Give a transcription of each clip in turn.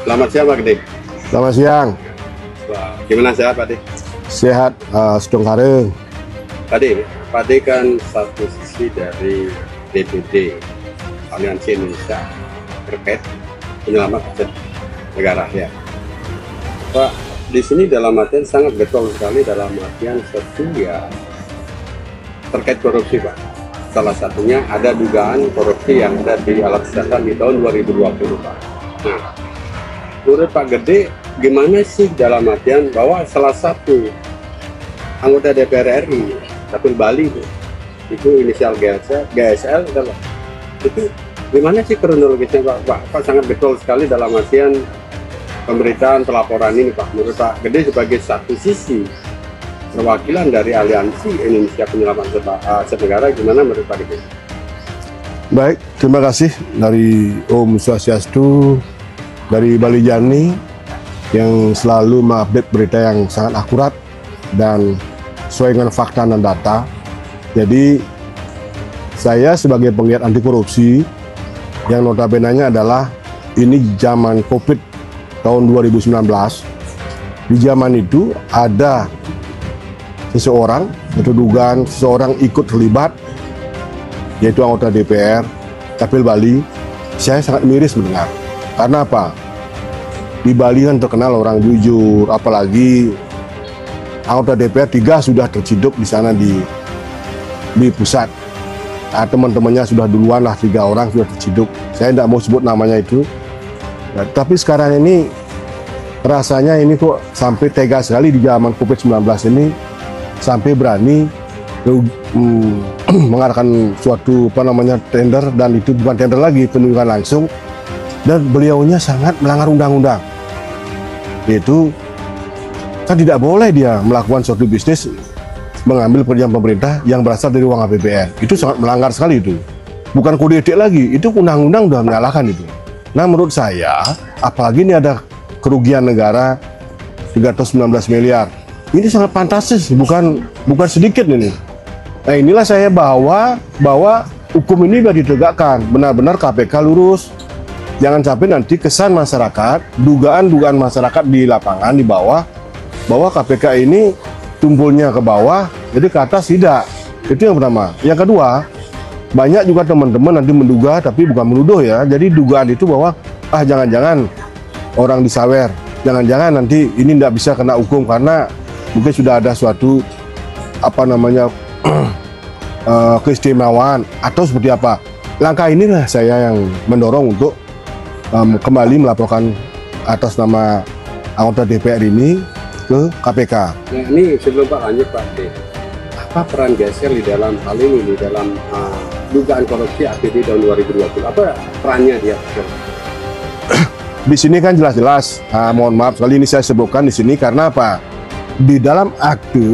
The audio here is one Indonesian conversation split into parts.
Selamat siang Pak Gede. Selamat siang. Wah, gimana sehat Pak De? Sehat, sedang kareng. Pak De kan satu sisi dari DPD Aliansi Indonesia terkait penyelamat aset negara ya. Pak, di sini dalam artian sangat betul sekali dalam artian sesuai terkait korupsi Pak. Salah satunya ada dugaan korupsi yang ada di alat kesehatan di tahun 2020 Pak. Nah, menurut Pak Gede, gimana sih dalam artian bahwa salah satu anggota DPR RI, Dapil Bali itu inisial GSL itu gimana sih kronologisnya Pak? Sangat betul sekali dalam artian pemberitaan pelaporan ini Pak. Menurut Pak Gede sebagai satu sisi perwakilan dari Aliansi Indonesia Penyelamat Aset Negara, gimana menurut Pak Gede? Baik, terima kasih dari Om Swastiastu, dari Bali Jani yang selalu mengupdate berita yang sangat akurat dan sesuai dengan fakta dan data. Jadi saya sebagai penggiat anti korupsi yang notabene adalah ini zaman COVID tahun 2019. Di zaman itu ada seseorang atau dugaan seseorang ikut terlibat, yaitu anggota DPR Dapil Bali. Saya sangat miris mendengar. Karena apa? Di Bali kan terkenal orang jujur, apalagi anggota DPR 3 sudah terciduk di sana di pusat. Nah, teman-temannya sudah duluan lah, 3 orang sudah terciduk. Saya tidak mau sebut namanya itu. Nah, tapi sekarang ini rasanya ini kok sampai tega sekali di zaman COVID-19 ini, sampai berani mengadakan suatu tender, dan itu bukan tender lagi, penunjukan langsung. Dan beliaunya sangat melanggar undang-undang. Yaitu kan tidak boleh dia melakukan suatu bisnis mengambil pekerjaan pemerintah yang berasal dari uang APBN. Itu sangat melanggar sekali itu. Bukan kode etik lagi, itu undang-undang sudah menyalahkan itu. Nah, menurut saya, apalagi ini ada kerugian negara 319 miliar. Ini sangat fantastis, bukan sedikit ini. Nah, inilah saya bahwa hukum ini sudah ditegakkan, benar-benar KPK lurus. Jangan sampai nanti kesan masyarakat, dugaan-dugaan masyarakat di lapangan, di bawah, bahwa KPK ini tumpulnya ke bawah, jadi ke atas tidak. Itu yang pertama. Yang kedua, banyak juga teman-teman nanti menduga, tapi bukan menuduh ya. Jadi dugaan itu bahwa, jangan-jangan orang disawer, jangan-jangan nanti ini tidak bisa kena hukum karena mungkin sudah ada suatu keistimewaan atau seperti apa. Langkah inilah saya yang mendorong untuk kembali melaporkan atas nama anggota DPR ini ke KPK. Nah, ini sebelum Pak lanjut Pak D, apa peran GSL di dalam hal ini, di dalam dugaan korupsi APBD tahun 2020? Apa perannya dia? Di sini kan jelas-jelas, mohon maaf sekali ini saya sebutkan di sini karena apa? Di dalam akte,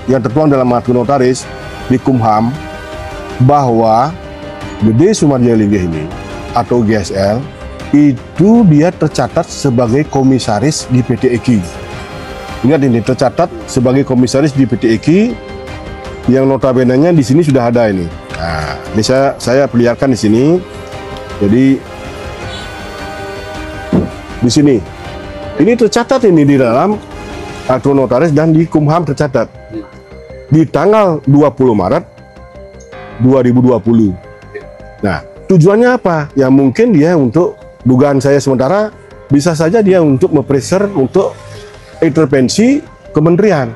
yang tertuang dalam akte notaris di Kumham, bahwa Gede Sumardialingga ini atau GSL itu dia tercatat sebagai komisaris di PT EKI. Ingat ini, tercatat sebagai komisaris di PT EKI yang notabene-nya di sini sudah ada ini. Nah, ini saya perlihatkan di sini. Jadi di sini ini tercatat ini di dalam akte notaris dan di Kumham tercatat di tanggal 20 Maret 2020. Nah, tujuannya apa? Ya mungkin dia untuk, dugaan saya sementara, bisa saja dia untuk mempreser untuk intervensi Kementerian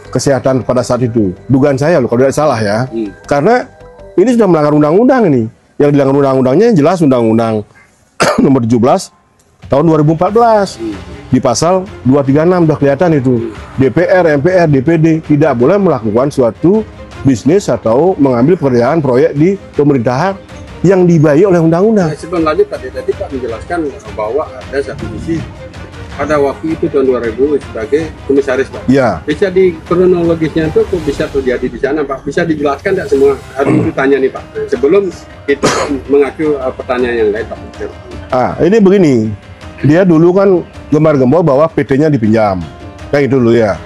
Kesehatan pada saat itu. Dugaan saya loh, kalau tidak salah ya. Karena ini sudah melanggar undang-undang ini. Yang dilanggar undang-undangnya jelas Undang-Undang nomor 17 tahun 2014. Di pasal 236 sudah kelihatan itu. DPR, MPR, DPD tidak boleh melakukan suatu bisnis atau mengambil pekerjaan proyek di pemerintahan yang dibayar oleh undang-undang. Nah, sebelum lanjut tadi Pak menjelaskan bahwa ada satu misi pada waktu itu tahun 2000 sebagai komisaris Pak. Iya. Bisa di kronologisnya itu kok bisa terjadi di sana Pak? Bisa dijelaskan tidak semua? Harus ditanya nih Pak. Sebelum kita mengaku pertanyaan yang lain Pak. Ini begini, dia dulu kan gembar-gembor bahwa PT-nya dipinjam, kayak itu dulu ya.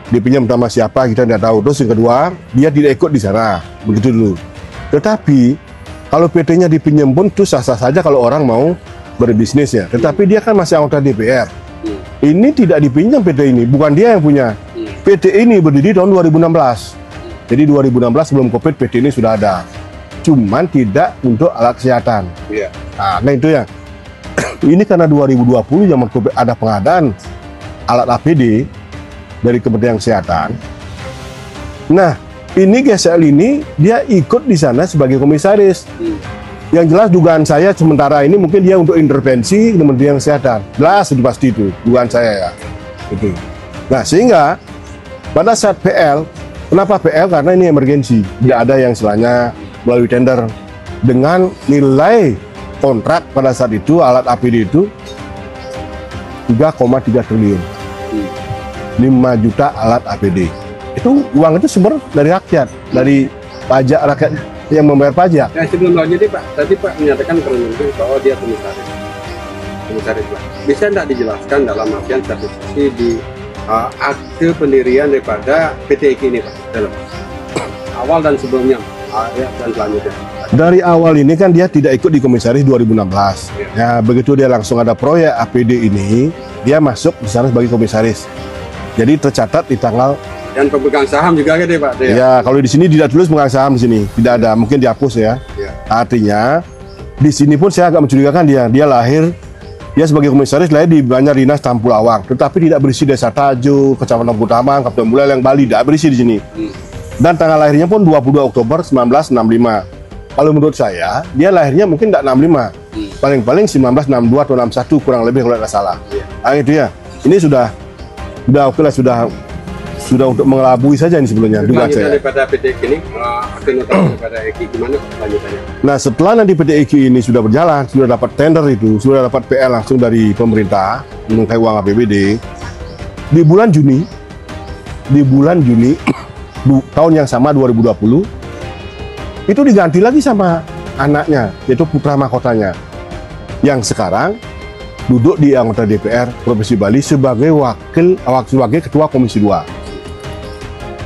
Dipinjam sama siapa kita tidak tahu. Terus yang kedua, dia tidak ikut di sana, begitu dulu. Tetapi kalau PT-nya dipinjam pun itu sah-sah saja kalau orang mau berbisnis ya. Tetapi dia kan masih anggota DPR. Ini tidak dipinjam PT ini, bukan dia yang punya. PT ini berdiri tahun 2016. Jadi 2016 sebelum COVID PT ini sudah ada. Cuman tidak untuk alat kesehatan. Iya. Nah itu ya. Ini karena 2020 zaman COVID ada pengadaan alat APD dari Kementerian Kesehatan. Nah, ini GSL ini dia ikut di sana sebagai komisaris. Yang jelas dugaan saya sementara ini mungkin dia untuk intervensi Kementerian Kesehatan. Jelas itu pasti itu dugaan saya ya. Itu. Nah, sehingga pada saat PL, kenapa PL? Karena ini emergensi. Tidak ada yang istilahnya melalui tender dengan nilai kontrak pada saat itu alat APD itu 3,3 triliun. 5 juta alat APD. Itu uang itu sumber dari rakyat, dari pajak rakyat yang membayar pajak. Nah, sebelum lanjut Pak, tadi Pak menyatakan kronologi bahwa dia komisaris. Komisaris Pak. Bisa tidak dijelaskan dalam artian statistik di akte pendirian daripada PT IKI ini Pak? Dalam awal dan sebelumnya, dan selanjutnya. Dari awal ini kan dia tidak ikut di komisaris 2016. Ya, begitu dia langsung ada proyek APD ini, dia masuk di sana sebagai komisaris. Jadi tercatat di tanggal. Dan pemegang saham juga kan Pak? Ya, kalau di sini tidak tulis pemegang saham di sini, tidak ada, mungkin dihapus ya. Artinya di sini pun saya agak mencurigakan dia lahir, dia sebagai komisaris lahir di Banjar Dinas Tampulawang, tetapi tidak berisi Desa Tajo, Kecamatan Kutamang, Kabupaten Buleleng, Bali, tidak berisi di sini. Dan tanggal lahirnya pun 22 Oktober 1965. Kalau menurut saya, dia lahirnya mungkin tidak 65, paling-paling 1962 atau 61 kurang lebih kalau tidak salah. Nah, itu ya. Ini sudah oke lah, sudah untuk mengelabui saja ini sebelumnya. Lanjutan daripada PT IKI ini, akte notaris daripada IKI gimana lanjutannya? Nah, setelah nanti PT IKI ini sudah berjalan, sudah dapat tender itu, sudah dapat PL langsung dari pemerintah mengenai uang APBD, di bulan Juni tahun yang sama 2020 itu diganti lagi sama anaknya, yaitu putra mahkotanya yang sekarang duduk di anggota DPR Provinsi Bali sebagai sebagai ketua Komisi 2.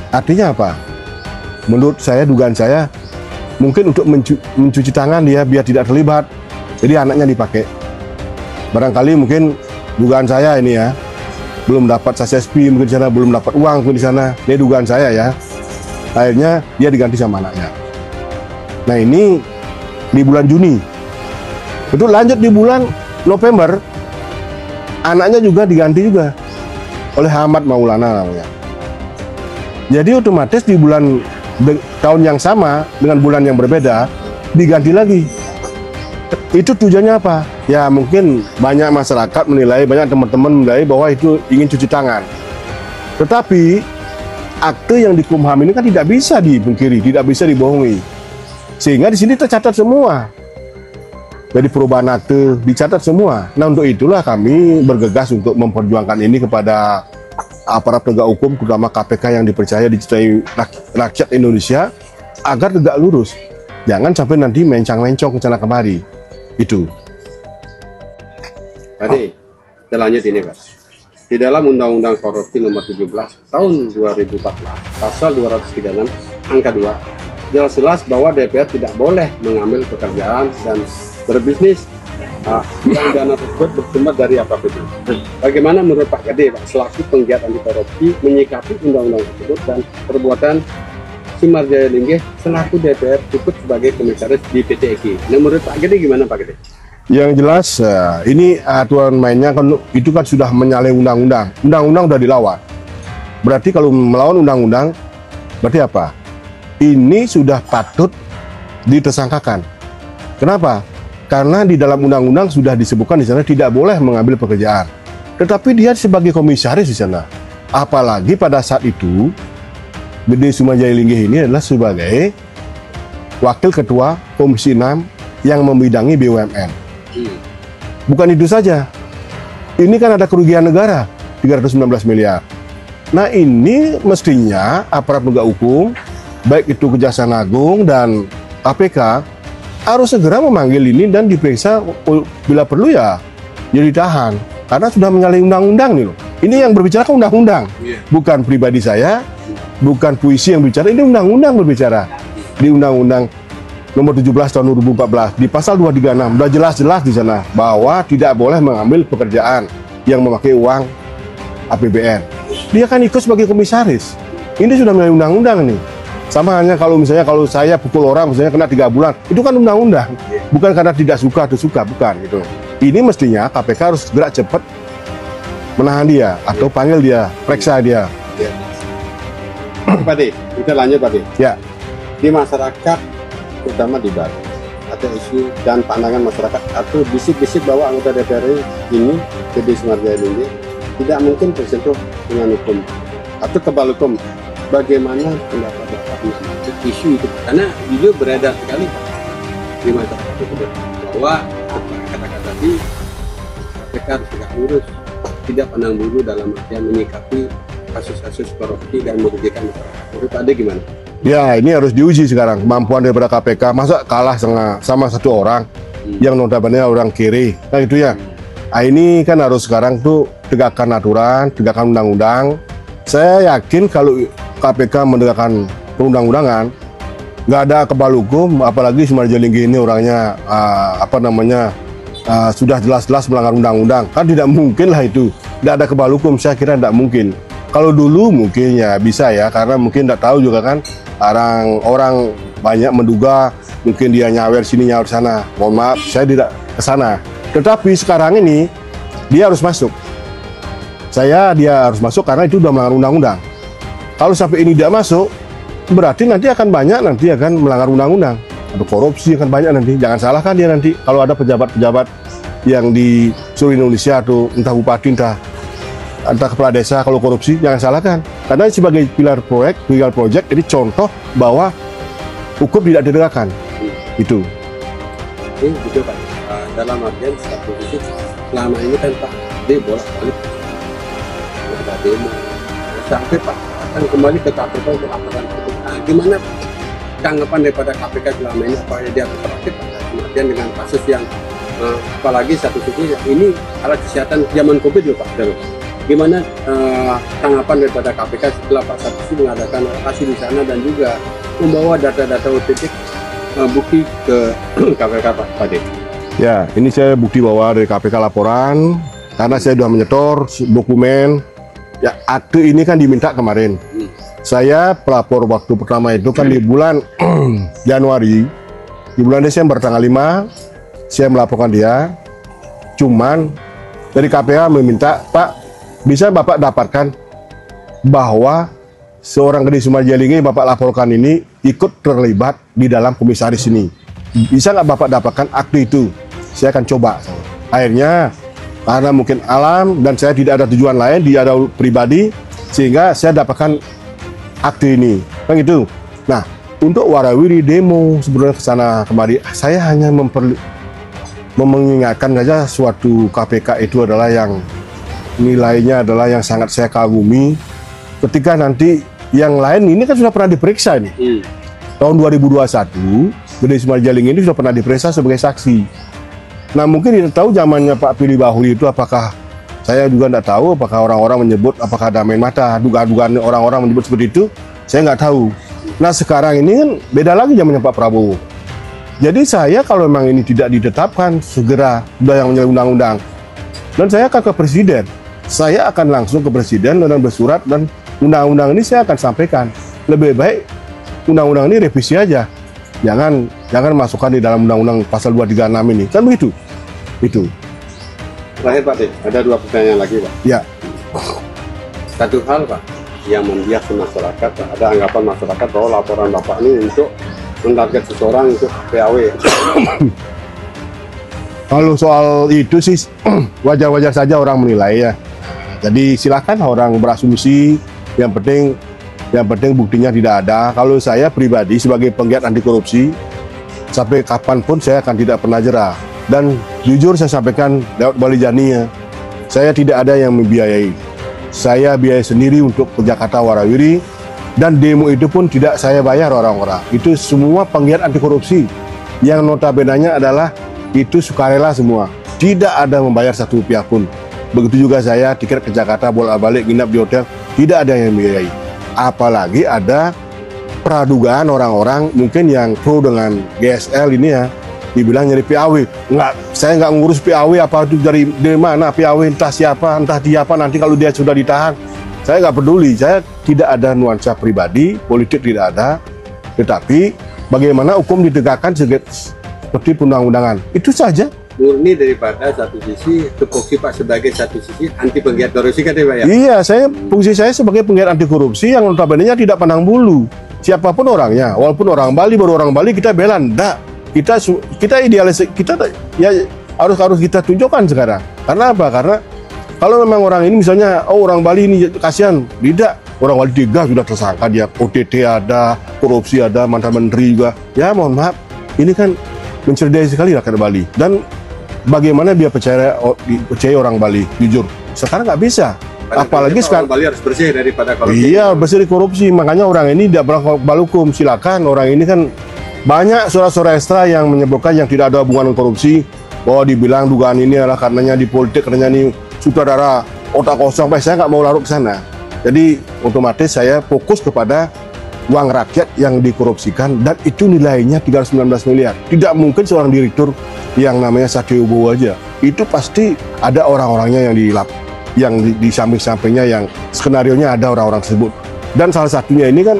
Artinya apa? Menurut saya, dugaan saya mungkin untuk mencuci tangan dia biar tidak terlibat. Jadi anaknya dipakai. Barangkali mungkin dugaan saya ini ya, belum dapat SSP mungkin di sana, belum dapat uang mungkin di sana. Ini dugaan saya ya. Akhirnya dia diganti sama anaknya. Nah, ini di bulan Juni. Itu lanjut di bulan November, anaknya juga diganti juga oleh Ahmad Maulana namanya. Jadi otomatis di tahun yang sama dengan bulan yang berbeda diganti lagi. Itu tujuannya apa? Ya mungkin banyak masyarakat menilai, banyak teman-teman menilai bahwa itu ingin cuci tangan. Tetapi akte yang di Kumham ini kan tidak bisa dipungkiri, tidak bisa dibohongi. Sehingga di sini tercatat semua. Jadi perubahan akte dicatat semua. Nah, untuk itulah kami bergegas untuk memperjuangkan ini kepada aparat penegak hukum, terutama KPK yang dipercaya dicintai rakyat Indonesia, agar tegak lurus. Jangan sampai nanti mencang-mencong ke sana kemari. Itu. Tadi, kita lanjut ini Pak. Di dalam Undang-Undang Korupsi Nomor 17 Tahun 2014, Pasal 236 Angka 2, jelas-jelas bahwa DPR tidak boleh mengambil pekerjaan dan berbisnis yang dana tersebut bersumber dari apapun. Bagaimana menurut Pak Gede, Pak, selaku penggiat anti korupsi menyikapi undang-undang tersebut dan perbuatan Sumarjaya Linggih selaku DPR ikut sebagai komisaris di PT IKI? Nah, menurut Pak Gede gimana Pak Gede? Yang jelas ini aturan mainnya kan itu kan sudah menyalahi undang-undang. Undang-undang sudah dilawan. Berarti kalau melawan undang-undang berarti apa? Ini sudah patut ditersangkakan. Kenapa? Karena di dalam undang-undang sudah disebutkan di sana tidak boleh mengambil pekerjaan. Tetapi dia sebagai komisaris di sana. Apalagi pada saat itu Gede Sumarjaya Linggih ini adalah sebagai wakil ketua Komisi 6 yang membidangi BUMN. Bukan itu saja. Ini kan ada kerugian negara 319 miliar. Nah, ini mestinya aparat penegak hukum, baik itu Kejaksaan Agung dan KPK, harus segera memanggil ini dan diperiksa, bila perlu ya ditahan, karena sudah menyalahi undang-undang nih loh. Ini yang berbicara kan undang-undang, bukan pribadi saya, bukan puisi yang bicara, ini undang-undang berbicara. Di undang-undang nomor 17 tahun 2014 di pasal 236 sudah jelas-jelas di sana bahwa tidak boleh mengambil pekerjaan yang memakai uang APBN. Dia kan ikut sebagai komisaris. Ini sudah melalui undang-undang nih. Sama hanya kalau misalnya kalau saya pukul orang misalnya kena 3 bulan, itu kan undang-undang. Bukan karena tidak suka atau suka, bukan gitu. Ini mestinya KPK harus gerak cepat menahan dia atau panggil dia, periksa dia. Pak De, kita lanjut Pak De. Ya. Di masyarakat, terutama di Bali, ada isu dan pandangan masyarakat atau bisik-bisik bahwa anggota DPR ini, Deddy Sumarjaya ini, tidak mungkin tersentuh dengan hukum atau kebal hukum. Bagaimana pendapat Bapak mengenai isu itu? Karena video beredar sekali Pak di masyarakat itu bahwa kata-kata tadi KPK harus tidak lurus, tidak pandang bulu dalam artian menyikapi kasus-kasus korupsi dan merugikan masyarakat. Menurut Ade gimana? Ya, ini harus diuji sekarang kemampuan daripada KPK. Masa kalah sama satu orang yang notabene orang kiri, nah itu ya. Nah, ini kan harus sekarang tuh tegakkan aturan, tegakkan undang-undang. Saya yakin kalau KPK menegakkan perundang-undangan, nggak ada kebal hukum, apalagi Sumarjaya ini orangnya sudah jelas-jelas melanggar undang-undang. Kan tidak mungkin lah itu, tidak ada kebal hukum. Saya kira tidak mungkin. Kalau dulu mungkin ya bisa ya, karena mungkin tidak tahu juga kan, orang banyak menduga mungkin dia nyawer sini nyawer sana. Mohon maaf, saya tidak ke sana. Tetapi sekarang ini dia harus masuk. Dia harus masuk karena itu sudah melanggar undang-undang. Kalau sampai ini tidak masuk, berarti nanti akan melanggar undang-undang. Ada korupsi akan banyak nanti. Jangan salahkan dia nanti kalau ada pejabat-pejabat yang di seluruh Indonesia atau entah bupati, entah kepala desa kalau korupsi, jangan salahkan. Karena sebagai pilar project, ini contoh bahwa hukum tidak ditegakkan. Itu. Ini betul Pak. Dalam artian satu sisi selama ini kan Pak D bolak-balik ada demo sampai Pak akan kembali ke KPK untuk laporan. Nah, gimana tanggapan daripada KPK selama ini, apakah dia kooperatif kemudian dengan kasus yang apalagi satu sisi ini alat kesehatan zaman COVID loh Pak. Gimana tanggapan daripada KPK setelah Pak Sanusi mengadakan lokasi di sana dan juga membawa data-data otentik bukti ke KPK Pak De? Ya, ini saya bukti bahwa dari KPK laporan karena saya sudah menyetor dokumen. Ya, akte ini kan diminta kemarin. Saya pelapor waktu pertama itu kan di bulan Januari, di bulan Desember tanggal 5, saya melaporkan dia. Cuman dari KPK meminta, Pak, bisa Bapak dapatkan bahwa seorang Deddy Sumarjaya ini Bapak laporkan ini ikut terlibat di dalam komisaris ini. Bisa nggak Bapak dapatkan akte itu? Saya akan coba. Akhirnya karena mungkin alam dan saya tidak ada tujuan lain, dia ada pribadi, sehingga saya dapatkan akte ini. Kan gitu. Nah, untuk warawiri demo sebenarnya ke sana kemari, saya hanya mengingatkan saja suatu KPK itu adalah yang nilainya adalah yang sangat saya kagumi. Ketika nanti yang lain ini kan sudah pernah diperiksa ini. Tahun 2021, Deddy Sumarjaya ini sudah pernah diperiksa sebagai saksi. Nah, mungkin tidak tahu zamannya Pak Firly Bahuri itu apakah, saya juga tidak tahu apakah orang-orang menyebut apakah ada main mata, dugaan-dugaan orang-orang menyebut seperti itu, saya nggak tahu. Nah, sekarang ini kan beda lagi zamannya Pak Prabowo. Jadi saya kalau memang ini tidak ditetapkan segera sudah yang menyalahi undang-undang, dan saya akan ke presiden, saya akan langsung ke presiden dan bersurat, dan undang-undang ini saya akan sampaikan. Lebih baik undang-undang ini revisi aja. Jangan masukkan di dalam undang-undang pasal 236 ini. Kan begitu? Itu. Terakhir Pak De, ada 2 pertanyaan lagi Pak. Ya. Satu hal Pak, yang membias masyarakat, ada anggapan masyarakat bahwa laporan Bapak ini untuk mentarget seseorang untuk PAW. Kalau soal itu sih wajar-wajar saja orang menilai ya. Jadi silakan orang berasumsi, yang penting buktinya tidak ada. Kalau saya pribadi sebagai penggiat anti korupsi, sampai kapanpun saya akan tidak pernah jerah. Dan jujur saya sampaikan lewat Balijani ya, saya tidak ada yang membiayai. Saya biaya sendiri untuk ke Jakarta warawiri, dan demo itu pun tidak saya bayar orang-orang. Itu semua penggiat anti korupsi yang notabene adalah itu sukarela semua. Tidak ada membayar satu pihak pun. Begitu juga saya tiket ke Jakarta bolak-balik nginap di hotel, tidak ada yang membiayai. Apalagi ada pradugaan orang-orang mungkin yang pro dengan GSL ini ya, dibilang nyari PAW. Enggak, saya nggak ngurus PAW apa itu dari mana PAW, entah siapa, entah dia apa, nanti kalau dia sudah ditahan. Saya nggak peduli, saya tidak ada nuansa pribadi, politik tidak ada, tetapi bagaimana hukum ditegakkan seperti undang-undangan, itu saja. Murni daripada satu sisi tupoksi Pak sebagai satu sisi anti penggiat korupsi kan ya Pak ya? Iya, fungsi saya sebagai penggiat anti korupsi yang notabene-nya tidak pandang bulu. Siapapun orangnya, walaupun orang Bali, baru orang Bali kita bela, enggak. Kita idealis, kita ya harus kita tunjukkan sekarang. Karena apa? Karena kalau memang orang ini misalnya, oh orang Bali ini kasihan, tidak. Orang Bali 3 sudah tersangka, dia OTT ada, korupsi ada, mantan menteri juga. Ya mohon maaf, ini kan mencerdai sekali rakyat Bali. Dan bagaimana dia percaya orang Bali, jujur. Sekarang nggak bisa. Apalagi sekarang Bali harus bersih daripada korupsi. Iya, bersih dari korupsi. Makanya orang ini tidak pernah balakum. Silakan, orang ini kan banyak suara-suara ekstra yang menyebutkan yang tidak ada hubungan dengan korupsi. Bahwa dibilang dugaan ini adalah karenanya di politik, karenanya ini sutradara otak kosong. Saya nggak mau larut ke sana. Jadi otomatis saya fokus kepada uang rakyat yang dikorupsikan, dan itu nilainya 319 miliar. Tidak mungkin seorang direktur yang namanya Satyo Wibowo aja. Itu pasti ada orang-orangnya yang di samping-sampingnya, yang skenarionya ada orang-orang tersebut. Dan salah satunya ini kan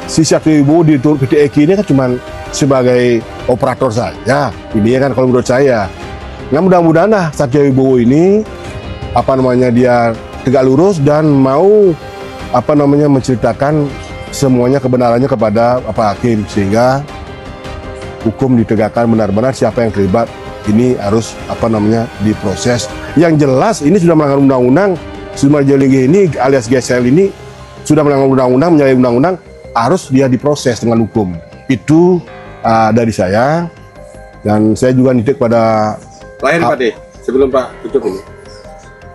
si Satyo Wibowo di PT EKI ini kan cuma sebagai operator saja. Ini kan kalau menurut saya. Nah, mudah-mudahan Satyo Wibowo ini dia tegak lurus dan mau menceritakan semuanya kebenarannya kepada Pak Hakim, sehingga hukum ditegakkan benar-benar. Siapa yang terlibat ini harus diproses. Yang jelas ini sudah melanggar undang-undang. Sumar Jalinggi ini alias GSL ini sudah melanggar undang-undang, menyalahi undang-undang, harus dia diproses dengan hukum. Itu dari saya, dan saya juga nitip pada Pak De, sebelum Pak tutup ini,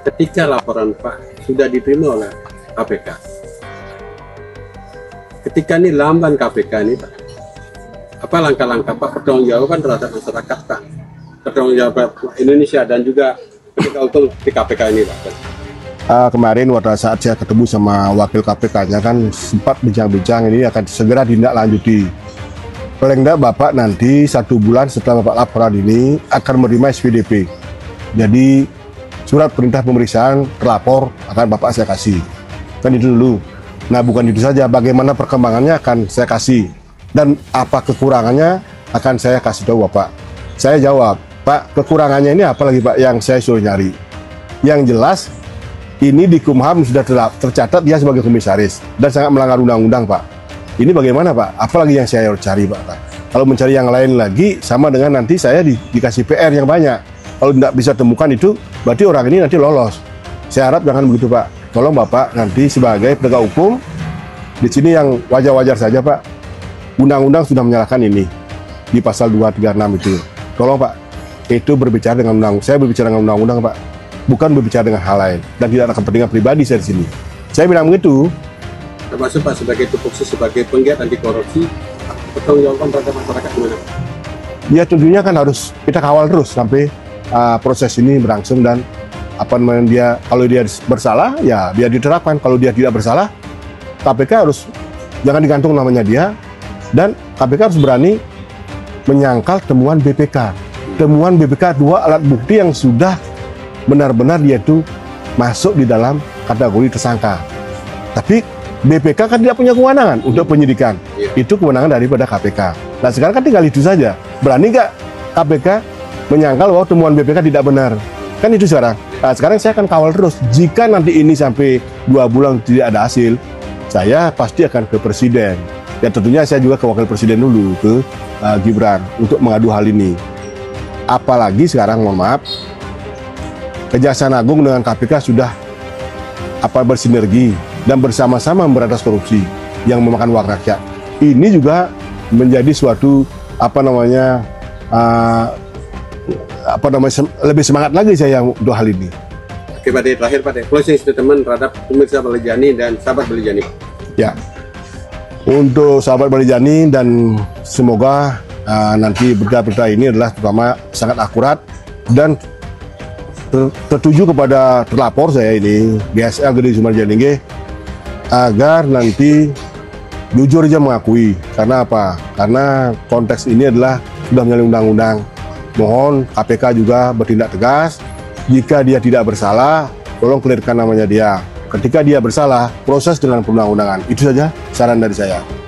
ketika laporan Pak sudah diterima oleh KPK, ketika ini lamban KPK ini Pak, apa langkah-langkah Pak pertanggungjawaban terhadap masyarakat Pak, pertanggungjawaban Indonesia dan juga ketika untuk di KPK ini Pak? Kemarin pada saat saya ketemu sama wakil KPK-nya kan sempat bincang-bincang, ini akan segera ditindaklanjuti. Paling enggak Bapak nanti 1 bulan setelah Bapak laporan ini akan menerima SPDP. Jadi surat perintah pemeriksaan terlapor akan Bapak saya kasih. Kan itu dulu. Nah, bukan itu saja, bagaimana perkembangannya akan saya kasih, dan apa kekurangannya akan saya kasih tahu Bapak. Saya jawab, Pak, kekurangannya ini apa lagi Pak yang saya suruh nyari? Yang jelas ini di Kumham sudah tercatat dia sebagai komisaris dan sangat melanggar undang-undang Pak. Ini bagaimana Pak? Apalagi yang saya harus cari Pak? Kalau mencari yang lain lagi sama dengan nanti saya dikasih PR yang banyak. Kalau tidak bisa temukan itu, berarti orang ini nanti lolos. Saya harap jangan begitu Pak. Tolong Bapak nanti sebagai penegak hukum, di sini yang wajar-wajar saja Pak. Undang-undang sudah menyalahkan ini di pasal 236 itu. Tolong Pak, itu berbicara dengan undang. Saya berbicara dengan undang-undang Pak, bukan berbicara dengan hal lain, dan tidak ada kepentingan pribadi saya di sini. Saya bilang begitu. Termasuk Pak sebagai tupoksi sebagai penggiat anti korupsi, pertanggungjawaban terhadap masyarakat gimana? Ya tentunya kan harus kita kawal terus sampai proses ini berlangsung, dan dia kalau dia bersalah ya dia diterapkan, kalau dia tidak bersalah KPK harus jangan digantung namanya dia, dan KPK harus berani menyangkal temuan BPK. Temuan BPK 2 alat bukti yang sudah benar-benar dia itu masuk di dalam kategori tersangka. Tapi BPK kan tidak punya kewenangan untuk penyidikan. Itu kewenangan daripada KPK. Nah sekarang kan tinggal itu saja. Berani nggak KPK menyangkal bahwa temuan BPK tidak benar? Kan itu sekarang. Nah sekarang saya akan kawal terus. Jika nanti ini sampai 2 bulan tidak ada hasil, saya pasti akan ke Presiden. Ya tentunya saya juga ke Wakil Presiden dulu, ke Gibran, untuk mengadu hal ini. Apalagi sekarang, mohon maaf, Kejaksaan Agung dengan KPK sudah bersinergi dan bersama-sama memberantas korupsi yang memakan uang rakyat. Ini juga menjadi suatu lebih semangat lagi saya untuk hal ini. Oke Pak De, terakhir Pak De, closing statement terhadap pemirsa Balijani dan sahabat Balijani. Ya, untuk sahabat Balijani, dan semoga nanti berita-berita ini adalah terutama sangat akurat dan tertuju kepada terlapor saya ini, GSL Gede Sumar Jalinggi, agar nanti jujur aja mengakui. Karena apa? Karena konteks ini adalah sudah menyalahi undang-undang. Mohon KPK juga bertindak tegas. Jika dia tidak bersalah, tolong clearkan namanya dia. Ketika dia bersalah, proses dengan perundang-undangan. Itu saja saran dari saya.